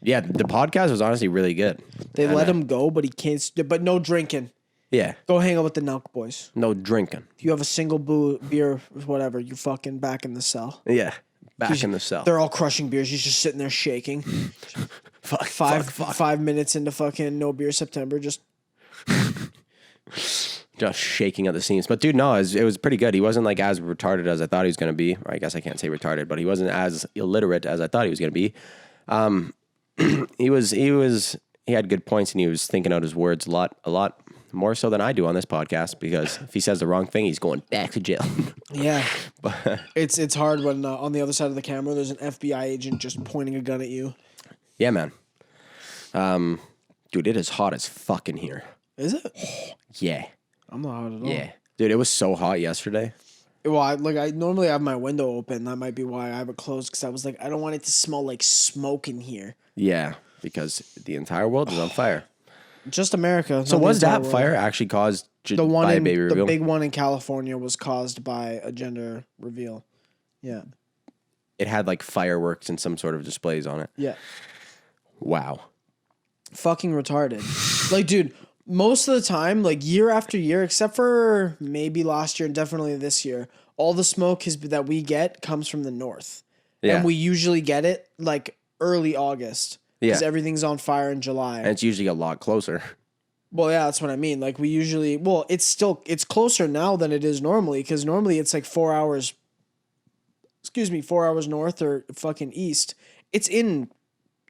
yeah, the podcast was honestly really good. They let him go, but he can't. But no drinking. Yeah, Go hang out with the Nelk boys. no drinking. If you have a single beer, whatever, you're fucking back in the cell. Yeah, back in the cell. They're all crushing beers. He's just sitting there shaking. Fuck, Five fuck. 5 minutes into fucking no beer September, just Shaking at the seams. But dude, no, it was pretty good. He wasn't like as retarded as I thought he was going to be. Or I guess I can't say retarded, but he wasn't as illiterate as I thought he was going to be. he had good points, and he was thinking out his words a lot more so than I do on this podcast, because if he says the wrong thing, he's going back to jail. Yeah. It's hard when on the other side of the camera there's an FBI agent just pointing a gun at you. Yeah, man. Dude, it is hot as fuck in here. Is it? Yeah. I'm not hot at all. Yeah. Dude, it was so hot yesterday. Well, I normally have my window open. That might be why I have it closed, because I was like, I don't want it to smell like smoke in here. Yeah, because the entire world is on fire. Just America. So was that fire actually caused by a baby reveal? The big one in California was caused by a gender reveal. Yeah. It had like fireworks and some sort of displays on it. Yeah. Wow. Fucking retarded. Like, dude, most of the time, like year after year, except for maybe last year and definitely this year, all the smoke that we get comes from the north. Yeah. And we usually get it like early August. Because everything's on fire in July. And it's usually a lot closer. Well, yeah, that's what I mean. Like, it's closer now than it is normally, because normally it's like 4 hours north or fucking east. It's in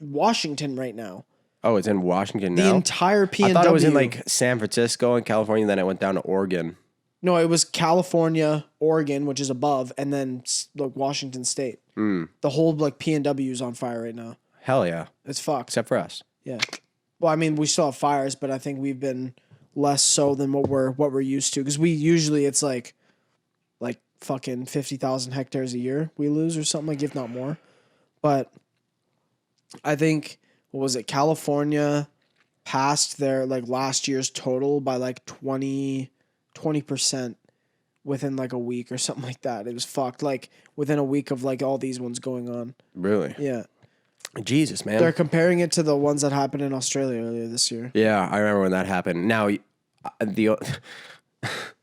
Washington right now. Oh, it's in Washington now? The entire PNW. I thought it was in like San Francisco and California, then it went down to Oregon. No, it was California, Oregon, which is above, and then like Washington State. The whole like PNW is on fire right now. Hell yeah. It's fucked. Except for us. Yeah. Well, I mean, we still have fires, but I think we've been less so than what we're used to. Because we usually, it's like fucking 50,000 hectares a year we lose or something, like, if not more. But I think, what was it, California passed their like last year's total by like 20% within like a week or something like that. It was fucked. Like within a week of like all these ones going on. Really? Yeah. Jesus, man. They're comparing it to the ones that happened in Australia earlier this year. Yeah, I remember when that happened. Now, do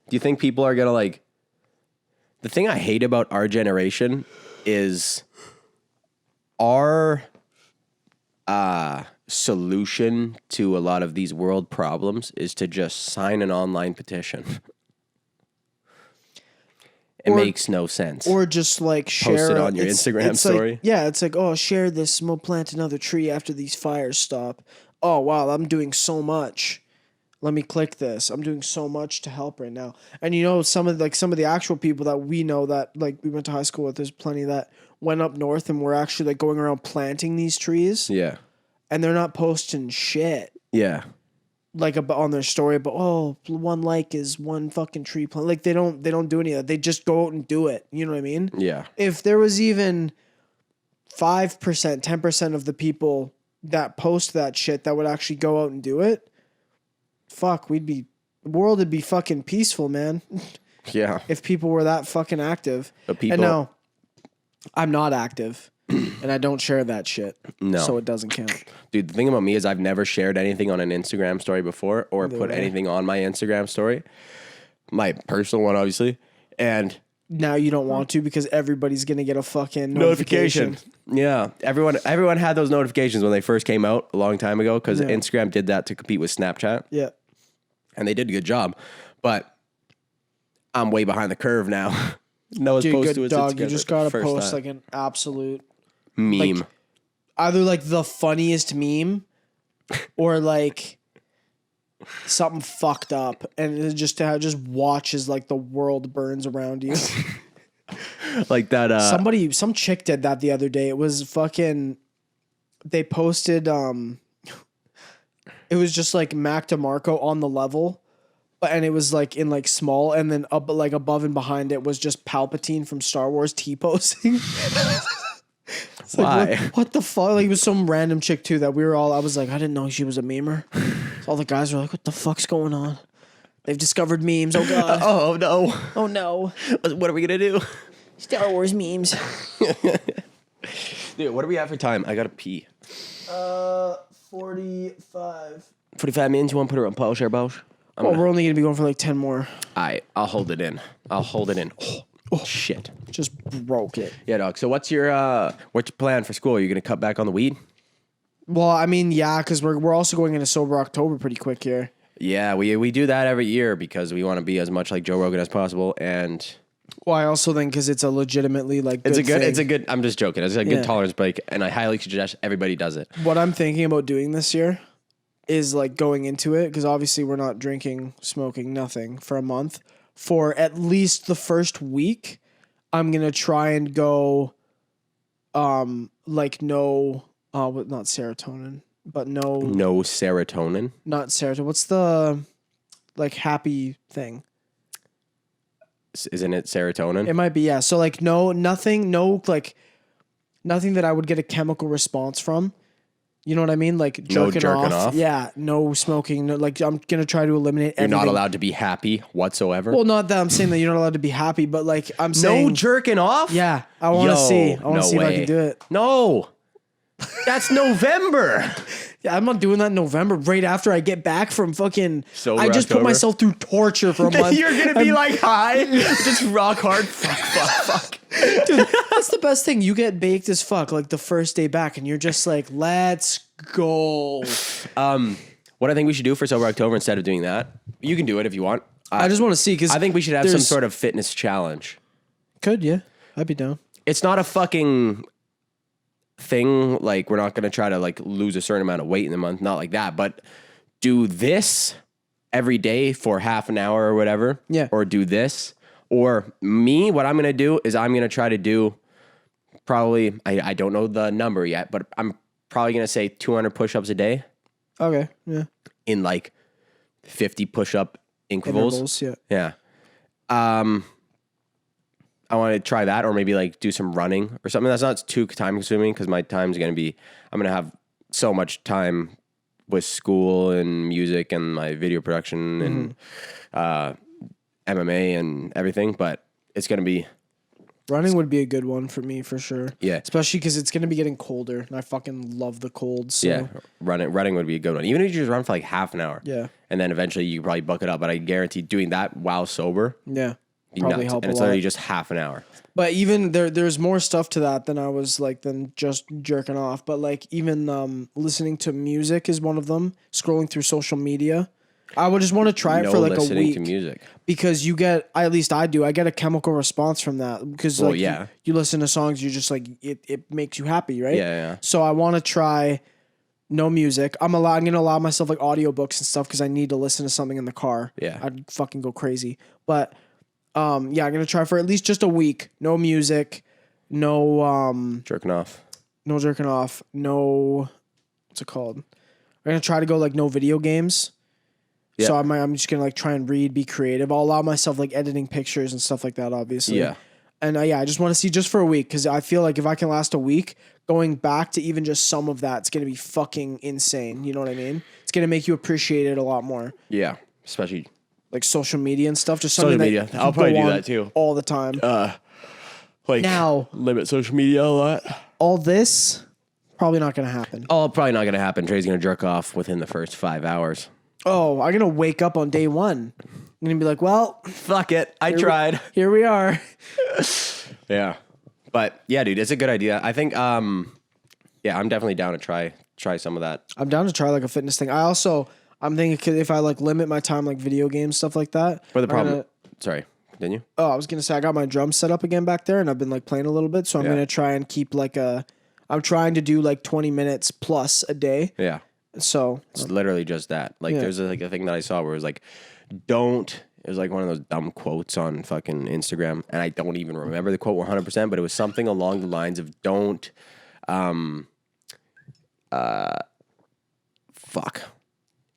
you think people are going to like... The thing I hate about our generation is our solution to a lot of these world problems is to just sign an online petition. It makes no sense. Or just like share post it on your Instagram story. Like, yeah, it's like, oh, share this and we'll plant another tree after these fires stop. Oh, wow, I'm doing so much. Let me click this. I'm doing so much to help right now. And you know, some of the actual people that we know that like we went to high school with, there's plenty that went up north and were actually like going around planting these trees. Yeah. And they're not posting shit. Yeah. Like on their story, but one like is one fucking tree plant. Like they don't do any of that. They just go out and do it. You know what I mean? Yeah. If there was even 5%, 10% of the people that post that shit that would actually go out and do it, fuck, the world would be fucking peaceful, man. Yeah. If people were that fucking active. But people, and now, I'm not active. And I don't share that shit. No. So it doesn't count. Dude, the thing about me is I've never shared anything on an Instagram story before or put anything on my Instagram story. My personal one, obviously. And now you don't want to because everybody's going to get a fucking notification. Yeah. Everyone had those notifications when they first came out a long time ago because Instagram did that to compete with Snapchat. Yeah. And they did a good job. But I'm way behind the curve now. Noah's supposed to dog. You just got to post like an absolute meme. Like, either like the funniest meme or like something fucked up, and it just watch as like the world burns around you. Like that. Some chick did that the other day. It was fucking. They posted. It was just like Mac DeMarco on the level. And it was like in like small, and then up like above and behind it was just Palpatine from Star Wars T-posing. Why? Like, what the fuck? Like, it was some random chick too that I was like, I didn't know she was a memer. So all the guys were like, what the fuck's going on? They've discovered memes. Oh god. Oh no. Oh no. What are we gonna do? Star Wars memes. Dude, what do we have for time? I gotta pee. 45. 45 minutes. You want to put her on pause here, boss? We're only gonna be going for like 10 more. I'll hold it in. Oh, shit. Just broke it. Yeah, dog. So what's your plan for school? Are you gonna cut back on the weed? Well, I mean, yeah, because we're also going into sober October pretty quick here. Yeah, we do that every year because we want to be as much like Joe Rogan as possible, and Well, I also think because it's a legitimately like It's good a good. I'm just joking. It's a good tolerance break, and I highly suggest everybody does it. What I'm thinking about doing this year is like going into it because obviously we're not drinking, smoking, nothing for a month. For at least the first week, I'm gonna try and go, like no, not serotonin, but no serotonin. Not serotonin. What's the like happy thing? Isn't it serotonin? It might be, yeah. So like nothing that I would get a chemical response from. You know what I mean? Like jerking off. Yeah, no smoking. No, like I'm gonna try to eliminate everything. You're not allowed to be happy whatsoever. Well, not that I'm saying that you're not allowed to be happy, but like I'm saying no jerking off. Yeah, I want to see. I want to see if I can do it. No, that's November. Yeah, I'm not doing that in November. Right after I get back from fucking, I just October. put myself through torture for a month. You're gonna be like high, just rock hard. Fuck. Dude, that's the best thing. You get baked as fuck like the first day back, and you're just like, let's go. What I think we should do for Sober October instead of doing that, you can do it if you want. I just want to see because I think we should have some sort of fitness challenge. Yeah, I'd be down. It's not a fucking thing. Like we're not gonna try to like lose a certain amount of weight in a month, not like that. But do this every day for half an hour or whatever. Yeah. Or do this. Or me, what I'm going to do is I'm going to try to do probably, I don't know the number yet, but I'm probably going to say 200 push-ups a day. Okay, yeah. In like 50 push-up intervals. Yeah. Yeah. I want to try that or maybe like do some running or something that's not too time consuming because my time's going to be, I'm going to have so much time with school and music and my video production and MMA and everything, but it's going to be... Running would be a good one for me for sure. Yeah. Especially because it's going to be getting colder and I fucking love the cold. So. Yeah. Running would be a good one. Even if you just run for like half an hour. Yeah. And then eventually you probably buck it up, but I guarantee doing that while sober. Yeah. Probably help and it's literally just half an hour. But even there's more stuff to that than just jerking off. But like even listening to music is one of them. Scrolling through social media. I would just want to try it for like a week. Listening to music. Because you get, at least I do, I get a chemical response from that. Because like you listen to songs, you just like, it makes you happy, right? Yeah. So I want to try no music. I'm going to allow myself like audiobooks and stuff because I need to listen to something in the car. Yeah. I'd fucking go crazy. But I'm going to try for at least just a week. No music. No. Jerking off. No jerking off. No. What's it called? I'm going to try to go like no video games. Yeah. So I'm just going to like try and read, be creative. I'll allow myself like editing pictures and stuff like that, obviously. Yeah. And I just want to see just for a week because I feel like if I can last a week, going back to even just some of that, it's going to be fucking insane. You know what I mean? It's going to make you appreciate it a lot more. Yeah. Especially like social media and stuff. Just something social media. I'll probably do that too. All the time. Like now, limit social media a lot. All this, probably not going to happen. Oh, probably not going to happen. Trey's going to jerk off within the first 5 hours. Oh, I'm going to wake up on day one. I'm going to be like, well, fuck it. I tried. Here we are. Yeah. But yeah, dude, it's a good idea. I think, I'm definitely down to try some of that. I'm down to try like a fitness thing. I'm thinking if I like limit my time, like video games, stuff like that. But the problem, sorry, continue. Oh, I was going to say, I got my drums set up again back there and I've been like playing a little bit. So I'm going to try and keep I'm trying to do like 20 minutes plus a day. Yeah. So it's literally just that. Like there's a thing that I saw where it was like, it was like one of those dumb quotes on fucking Instagram. And I don't even remember the quote 100%, but it was something along the lines of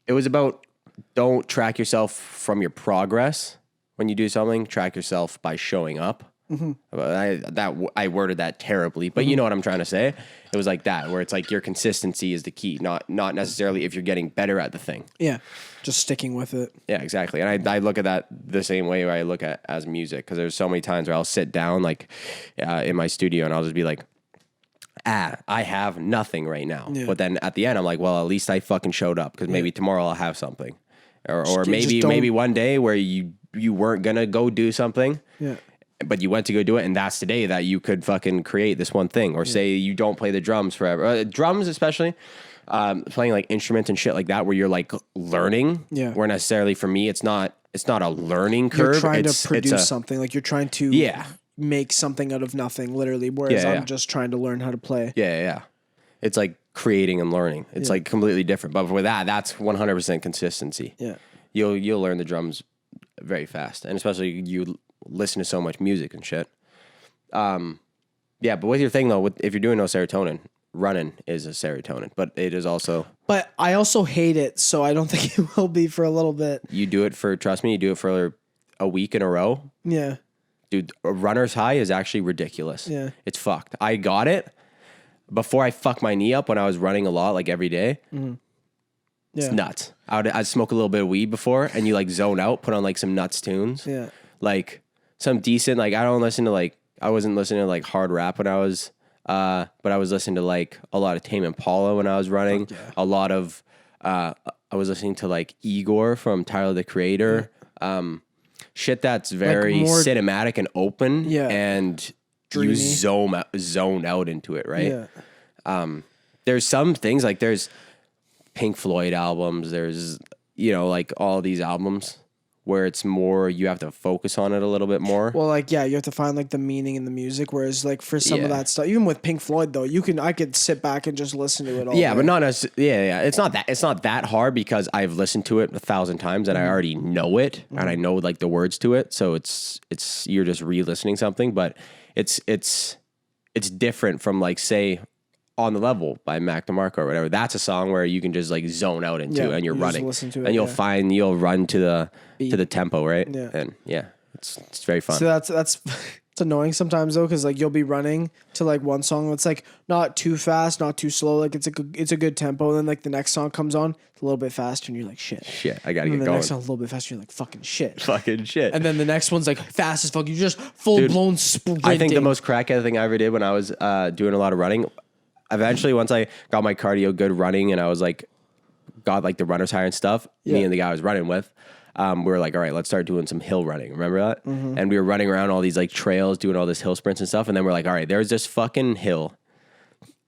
it was about don't track yourself from your progress when you do something. Track yourself by showing up. Mm-hmm. I worded that terribly, but you know what I'm trying to say. It was like that, where it's like your consistency is the key, not necessarily if you're getting better at the thing. Yeah, just sticking with it. Yeah, exactly. And I look at that the same way where I look at as music, because there's so many times where I'll sit down like in my studio and I'll just be like, I have nothing right now. Yeah. But then at the end, I'm like, well, at least I fucking showed up because maybe tomorrow I'll have something, or maybe one day where you weren't gonna go do something. Yeah. But you went to go do it, and that's the day that you could fucking create this one thing. Or say you don't play the drums forever. Drums especially, playing like instruments and shit like that where you're like learning. Yeah. Where necessarily for me, it's not it's not a learning curve. You're trying it's, to produce it's a, something. Like you're trying to make something out of nothing, literally. Whereas I'm just trying to learn how to play. Yeah. It's like creating and learning. It's like completely different. But with that, that's 100% consistency. Yeah. You'll learn the drums very fast, and especially you listen to so much music and shit. Yeah, but with your thing though, if you're doing no serotonin, running is a serotonin, but it is also. But I also hate it, so I don't think it will be for a little bit. You do it for, trust me, you do it for a week in a row. Yeah. Dude, a runner's high is actually ridiculous. Yeah. It's fucked. I got it before I fucked my knee up when I was running a lot, like every day. Mm-hmm. Yeah. It's nuts. I'd smoke a little bit of weed before, and you like zone out, put on like some nuts tunes. Yeah. Like some decent, like I don't listen to like, I wasn't listening to like hard rap when I was, but I was listening to like a lot of Tame Impala when I was running. Yeah. A lot of, I was listening to like Igor from Tyler the Creator. Yeah. Shit that's very like more cinematic and open. Yeah. And dreamy. You zone out into it, right? Yeah. There's some things like there's Pink Floyd albums. There's, like all these albums where it's more, you have to focus on it a little bit more. Well, like, yeah, you have to find like the meaning in the music. Whereas like for some of that stuff, even with Pink Floyd though, I could sit back and just listen to it all. Yeah, day. but not as, It's not that hard because I've listened to it 1,000 times and I already know it and I know like the words to it. So it's you're just re-listening something, but it's different from like, say, On the Level by Mac DeMarco or whatever. That's a song where you can just like zone out into and you're running. Listen to it, and you'll run to the tempo, right? Yeah. And it's very fun. So that's it's annoying sometimes though, because like you'll be running to like one song that's like not too fast, not too slow, like it's a good tempo, and then like the next song comes on, it's a little bit faster, and you're like shit, I gotta get going. The next song a little bit faster, you're like fucking shit, and then the next one's like fast as fuck, you just full blown sprinting. I think the most crackhead thing I ever did when I was doing a lot of running. Eventually, once I got my cardio good running and I was like, got like the runner's high and stuff, me and the guy I was running with, we were like, all right, let's start doing some hill running. Remember that? Mm-hmm. And we were running around all these like trails, doing all this hill sprints and stuff. And then we're like, all right, there's this fucking hill.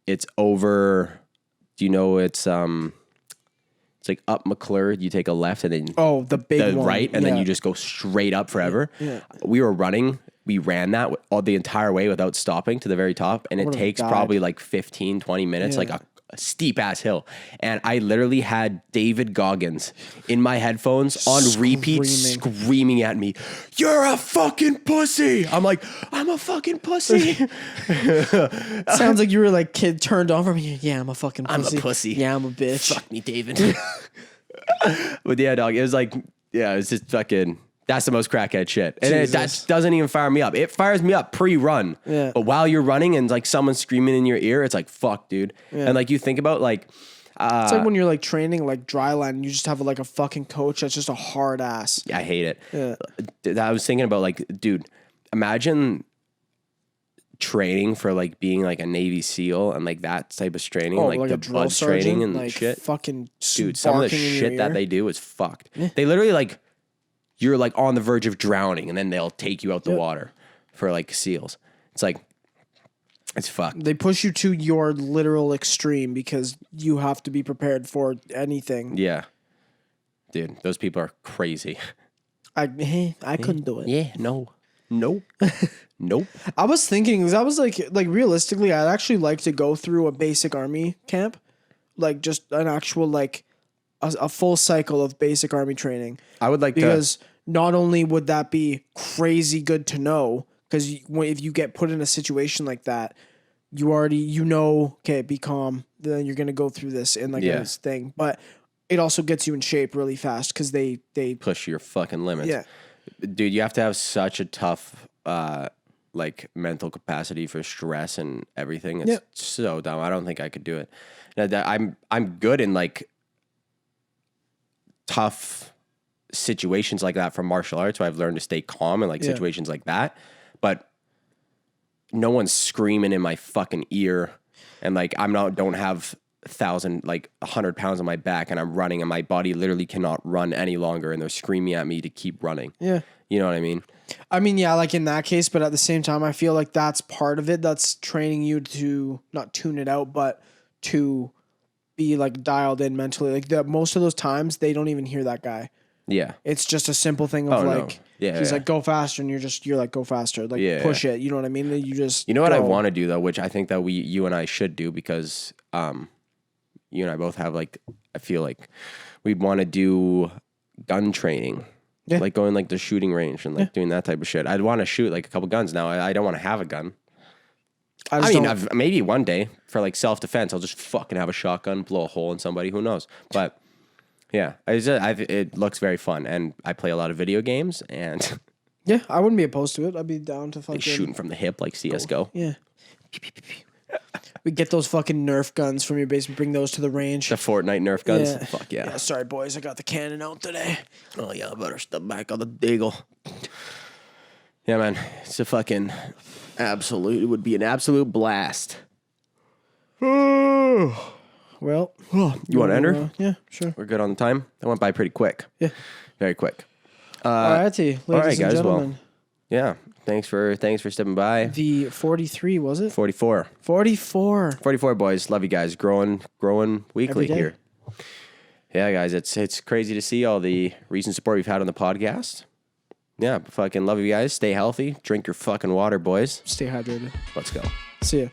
It's over, do you know it's like up McClure, you take a left and then the big one. Right, and then you just go straight up forever. Yeah. We were running. We ran that all the entire way without stopping to the very top. And it takes probably like 15, 20 minutes, like a steep ass hill. And I literally had David Goggins in my headphones on repeat screaming at me, "You're a fucking pussy." I'm like, I'm a fucking pussy. Sounds like you were like kid turned on from me. Yeah, I'm a fucking pussy. I'm a pussy. Yeah, I'm a bitch. Fuck me, David. But yeah, dog, it was like, it's just fucking... That's the most crackhead shit. And that doesn't even fire me up. It fires me up pre-run. Yeah. But while you're running and like someone's screaming in your ear, it's like, fuck, dude. Yeah. And like you think about like... it's like when you're like training like dry land and you just have like a fucking coach that's just a hard ass. I hate it. Yeah. I was thinking about like, dude, imagine training for like being like a Navy SEAL and like that type of training, like the blood training and like shit. Fucking dude, some of the shit that they do is fucked. Yeah. They literally like... You're like on the verge of drowning and then they'll take you out the water for like SEALs. It's like, it's fucked. They push you to your literal extreme because you have to be prepared for anything. Yeah. Dude, those people are crazy. I couldn't do it. Yeah, no. Nope. Nope. I was thinking, because I was like realistically, I'd actually like to go through a basic army camp. Like just an actual like a full cycle of basic army training. I would like because not only would that be crazy good to know, because if you get put in a situation like that, you already, okay, be calm. Then you're going to go through this in like this thing. But it also gets you in shape really fast because they push your fucking limits. Yeah. Dude, you have to have such a tough like mental capacity for stress and everything. It's so dumb. I don't think I could do it. I'm good in like tough situations like that from martial arts, so I've learned to stay calm in like situations like that, but no one's screaming in my fucking ear and like don't have 100 pounds on my back and I'm running and my body literally cannot run any longer and they're screaming at me to keep running. Yeah. You know what I mean? I mean, yeah, like in that case, but at the same time, I feel like that's part of it. That's training you to not tune it out, but to be like dialed in mentally. Like most of those times they don't even hear that guy. Yeah. It's just a simple thing of no. like, Yeah, he's yeah. like, go faster, and you're like, go faster, like push it. You know what I mean? You just You know what I go. want to do though, which I think that you and I should do because you and I both have like, I feel like we'd want to do gun training. Yeah. Like going like the shooting range and like doing that type of shit. I'd want to shoot like a couple guns now. I don't want to have a gun. I mean, maybe one day for like self-defense, I'll just fucking have a shotgun, blow a hole in somebody. Who knows? But yeah, it looks very fun. And I play a lot of video games and yeah, I wouldn't be opposed to it. I'd be down to fucking shooting from the hip like CSGO. Yeah. We get those fucking Nerf guns from your basement, bring those to the range. The Fortnite Nerf guns. Yeah. Fuck yeah. Sorry, boys, I got the cannon out today. Oh yeah, I better step back on the deagle. Yeah, man. It's a fucking absolute. It would be an absolute blast. Well, You want to enter? Yeah, sure. We're good on the time. That went by pretty quick. Yeah. Very quick. Alrighty, ladies right, and guys, well, gentlemen. Yeah. Thanks for stepping by. The 43, was it? 44. 44. 44 boys. Love you guys. Growing weekly Every day. here. Yeah, guys. It's crazy to see all the recent support we've had on the podcast. Yeah, fucking love you guys. Stay healthy. Drink your fucking water, boys. Stay hydrated. Let's go. See ya.